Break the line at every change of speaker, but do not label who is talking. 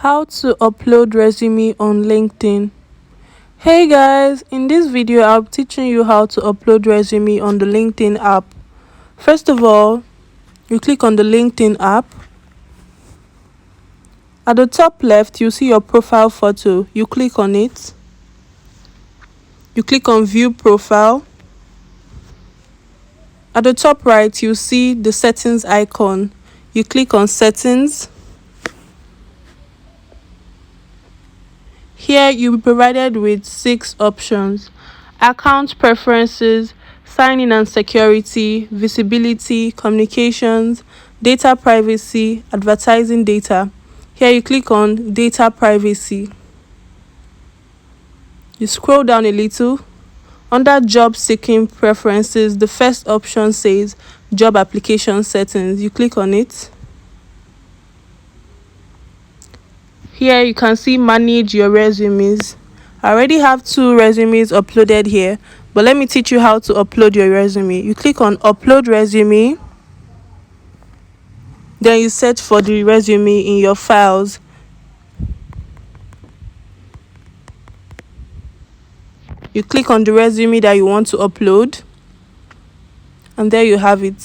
How to upload resume on LinkedIn. Hey guys, in this video I'm teaching you how to upload resume on the LinkedIn app. First of all, you click on the LinkedIn app. At the top left, you see your profile photo. You click on it. You click on view profile. At the top right, you see the settings icon. You click on settings. Here you'll be provided with 6 options: account preferences, sign-in and security, visibility, communications, data privacy, advertising data. Here you click on data privacy. You scroll down a little. Under job seeking preferences, the first option says job application settings. You click on it. Here you can see manage your resumes. I already have 2 resumes uploaded here, but let me teach you how to upload your resume. You click on upload resume. Then you search for the resume in your files. You click on the resume that you want to upload, and there you have it.